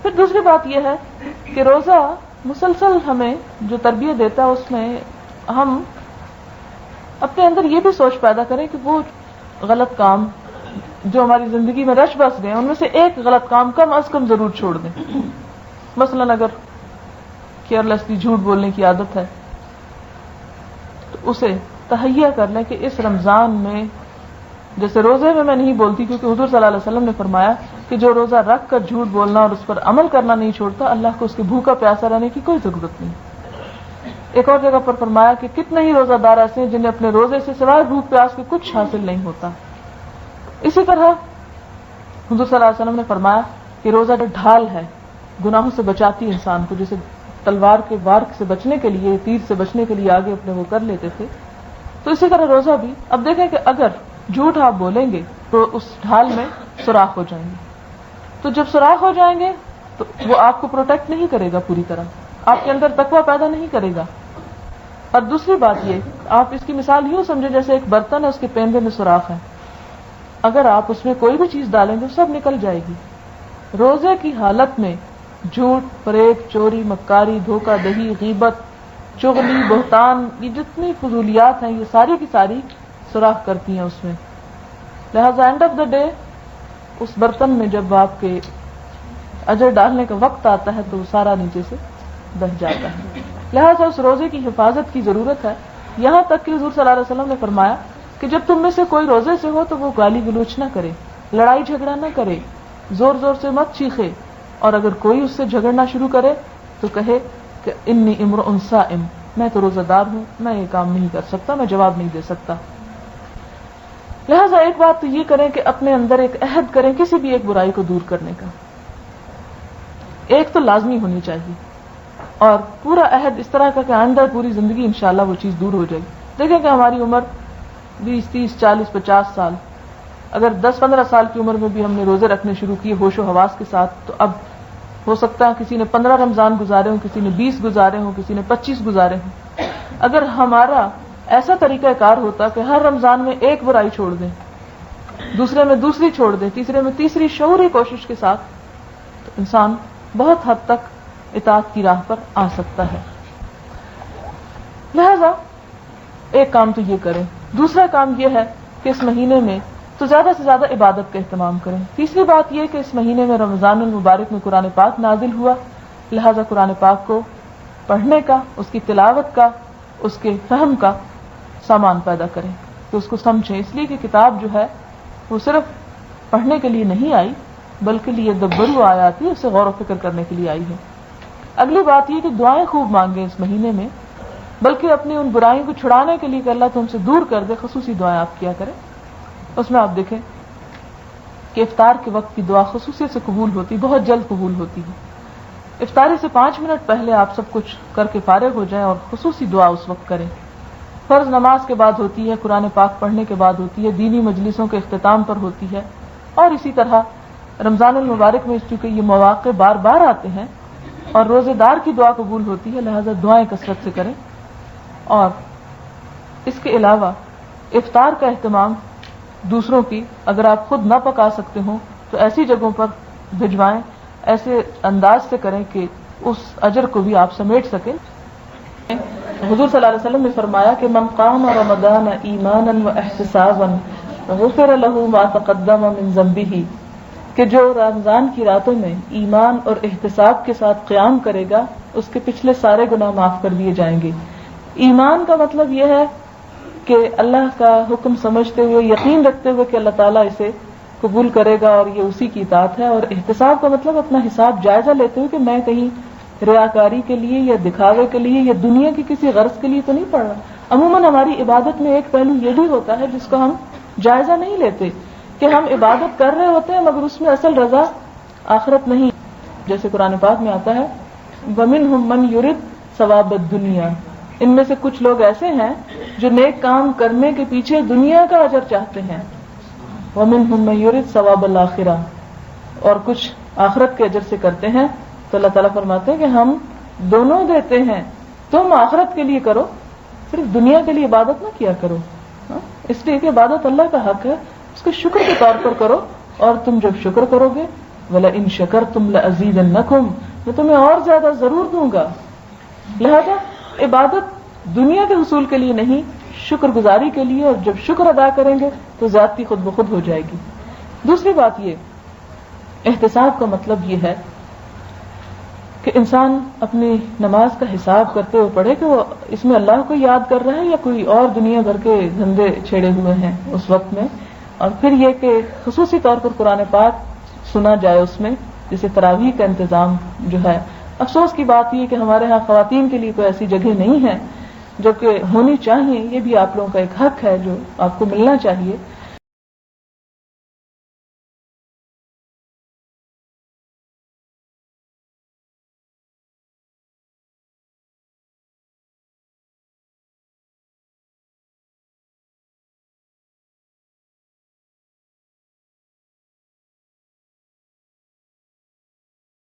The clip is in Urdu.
پھر دوسری بات یہ ہے کہ روزہ مسلسل ہمیں جو تربیت دیتا ہے اس میں ہم اپنے اندر یہ بھی سوچ پیدا کریں کہ وہ غلط کام جو ہماری زندگی میں رش بس گئے ان میں سے ایک غلط کام کم از کم ضرور چھوڑ دیں. مثلا اگر کیئرلیسلی جھوٹ بولنے کی عادت ہے تو اسے تہیہ کر لیں کہ اس رمضان میں جیسے روزے میں میں نہیں بولتی کیونکہ حضور صلی اللہ علیہ وسلم نے فرمایا کہ جو روزہ رکھ کر جھوٹ بولنا اور اس پر عمل کرنا نہیں چھوڑتا اللہ کو اس کے بھوکا پیاسا رہنے کی کوئی ضرورت نہیں. ایک اور جگہ پر فرمایا کہ کتنے ہی روزہ دار ایسے ہیں جنہیں اپنے روزے سے سوائے بھوک پیاس کے کچھ حاصل نہیں ہوتا. اسی طرح حضور صلی اللہ علیہ وسلم نے فرمایا کہ روزہ جو ڈھال ہے گناہوں سے بچاتی انسان کو, جیسے تلوار کے وار سے بچنے کے لیے تیر سے بچنے کے لیے آگے اپنے وہ کر لیتے تھے, تو اسی طرح روزہ بھی. اب دیکھیں کہ اگر جھوٹ آپ بولیں گے تو اس ڈھال میں سوراخ ہو جائیں گے, تو جب سوراخ ہو جائیں گے تو وہ آپ کو پروٹیکٹ نہیں کرے گا پوری طرح, آپ کے اندر تقویٰ پیدا نہیں کرے گا. اور دوسری بات یہ, آپ اس کی مثال یوں سمجھیں جیسے ایک برتن ہے اس کے پیندے میں سوراخ ہے, اگر آپ اس میں کوئی بھی چیز ڈالیں گے سب نکل جائے گی. روزے کی حالت میں جھوٹ, فریب, چوری, مکاری, دھوکہ دہی, غیبت, چغلی, بہتان, یہ جتنی فضولیات ہیں یہ ساری کی ساری سوراخ کرتی ہیں اس میں. لہذا اینڈ آف دا ڈے اس برتن میں جب آپ کے اجر ڈالنے کا وقت آتا ہے تو وہ سارا نیچے سے بہ جاتا ہے. لہذا اس روزے کی حفاظت کی ضرورت ہے. یہاں تک کہ حضور صلی اللہ علیہ وسلم نے فرمایا کہ جب تم میں سے کوئی روزے سے ہو تو وہ گالی گلوچ نہ کرے, لڑائی جھگڑا نہ کرے, زور زور سے مت چیخے, اور اگر کوئی اس سے جھگڑنا شروع کرے تو کہے کہ انی امرؤ صائم, میں تو روزہ دار ہوں, میں یہ کام نہیں کر سکتا, میں جواب نہیں دے سکتا. لہذا ایک بات تو یہ کریں کہ اپنے اندر ایک عہد کریں کسی بھی ایک برائی کو دور کرنے کا, ایک تو لازمی ہونی چاہیے, اور پورا عہد اس طرح کا کہ آئندہ پوری زندگی انشاءاللہ وہ چیز دور ہو جائے گی. دیکھیں کہ ہماری عمر 20, 30, 40, 50 سال, اگر 10-15 سال کی عمر میں بھی ہم نے روزے رکھنے شروع کیے ہوش و حواس کے ساتھ, تو اب ہو سکتا ہے کسی نے 15 رمضان گزارے ہوں, کسی نے 20 گزارے ہوں, کسی نے 25 گزارے ہوں. اگر ہمارا ایسا طریقہ کار ہوتا کہ ہر رمضان میں ایک برائی چھوڑ دیں, دوسرے میں دوسری چھوڑ دیں, تیسرے میں تیسری, شعوری کوشش کے ساتھ, تو انسان بہت حد تک اطاعت کی راہ پر آ سکتا ہے. لہذا ایک کام تو یہ کریں. دوسرا کام یہ ہے کہ اس مہینے میں تو زیادہ سے زیادہ عبادت کا اہتمام کریں. تیسری بات یہ کہ اس مہینے میں رمضان المبارک میں قرآن پاک نازل ہوا, لہذا قرآن پاک کو پڑھنے کا, اس کی تلاوت کا, اس کے فہم کا سامان پیدا کریں کہ اس کو سمجھیں. اس لیے کہ کتاب جو ہے وہ صرف پڑھنے کے لیے نہیں آئی بلکہ لیدبروا آیاتہ, اسے غور و فکر کرنے کے لیے آئی ہے. اگلی بات یہ کہ دعائیں خوب مانگیں اس مہینے میں, بلکہ اپنی ان برائیوں کو چھڑانے کے لیے کہ اللہ تم سے دور کر دے, خصوصی دعائیں آپ کیا کریں. اس میں آپ دیکھیں کہ افطار کے وقت کی دعا خصوصیت سے قبول ہوتی, بہت جلد قبول ہوتی ہے. افطاری سے 5 منٹ پہلے آپ سب کچھ کر کے فارغ ہو جائیں اور خصوصی دعا اس وقت کریں. فرض نماز کے بعد ہوتی ہے, قرآن پاک پڑھنے کے بعد ہوتی ہے, دینی مجلسوں کے اختتام پر ہوتی ہے, اور اسی طرح رمضان المبارک میں چونکہ یہ مواقع بار بار آتے ہیں اور روزے دار کی دعا قبول ہوتی ہے, لہذا دعائیں کثرت سے کریں. اور اس کے علاوہ افطار کا اہتمام دوسروں کی, اگر آپ خود نہ پکا سکتے ہوں تو ایسی جگہوں پر بھجوائیں, ایسے انداز سے کریں کہ اس اجر کو بھی آپ سمیٹ سکیں. حضور صلی اللہ علیہ وسلم نے فرمایا کہ من قام رمضان ایمانا واحتسابا غفر له ما تقدم من ذنبه, کہ جو رمضان کی راتوں میں ایمان اور احتساب کے ساتھ قیام کرے گا اس کے پچھلے سارے گناہ معاف کر دیے جائیں گے. ایمان کا مطلب یہ ہے کہ اللہ کا حکم سمجھتے ہوئے, یقین رکھتے ہوئے کہ اللہ تعالیٰ اسے قبول کرے گا اور یہ اسی کی اطاعت ہے. اور احتساب کا مطلب اپنا حساب جائزہ لیتے ہوئے کہ میں کہیں ریاکاری کے لیے یا دکھاوے کے لیے یا دنیا کی کسی غرض کے لیے تو نہیں پڑھ رہا. عموماً ہماری عبادت میں ایک پہلو یہ بھی ہوتا ہے جس کو ہم جائزہ نہیں لیتے کہ ہم عبادت کر رہے ہوتے ہیں مگر اس میں اصل رضا آخرت نہیں. جیسے قرآن پاک میں آتا ہے وَمِنْهُمْ مَنْ يُرِدْ ثَوَابَ الدُّنْيَا, ان میں سے کچھ لوگ ایسے ہیں جو نیک کام کرنے کے پیچھے دنیا کا اجر چاہتے ہیں. وَمِنْهُمْ مَنْ يُرِدْ ثَوَابَ الْآخِرَةِ, اور کچھ آخرت کے اجر سے کرتے ہیں. تو اللہ تعالیٰ فرماتے ہیں کہ ہم دونوں دیتے ہیں, تم آخرت کے لیے کرو, صرف دنیا کے لیے عبادت نہ کیا کرو. اس لیے کہ عبادت اللہ کا حق ہے, اس کے شکر کے طور پر کرو, اور تم جب شکر کرو گے وَلَئِن شَكَرْتُمْ لَأَزِيدَنَّكُمْ، میں تمہیں اور زیادہ ضرور دوں گا. لہذا عبادت دنیا کے حصول کے لیے نہیں، شکر گزاری کے لیے، اور جب شکر ادا کریں گے تو زیادتی خود بخود ہو جائے گی. دوسری بات یہ احتساب کا مطلب یہ ہے کہ انسان اپنی نماز کا حساب کرتے ہوئے پڑھے کہ وہ اس میں اللہ کو یاد کر رہا ہے یا کوئی اور دنیا بھر کے دھندے چھیڑے ہوئے ہیں اس وقت میں. اور پھر یہ کہ خصوصی طور پر قرآن پاک سنا جائے اس میں، جیسے تراویح کا انتظام جو ہے. افسوس کی بات یہ کہ ہمارے ہاں خواتین کے لیے کوئی ایسی جگہ نہیں ہے، جبکہ ہونی چاہیے. یہ بھی آپ لوگوں کا ایک حق ہے جو آپ کو ملنا چاہیے.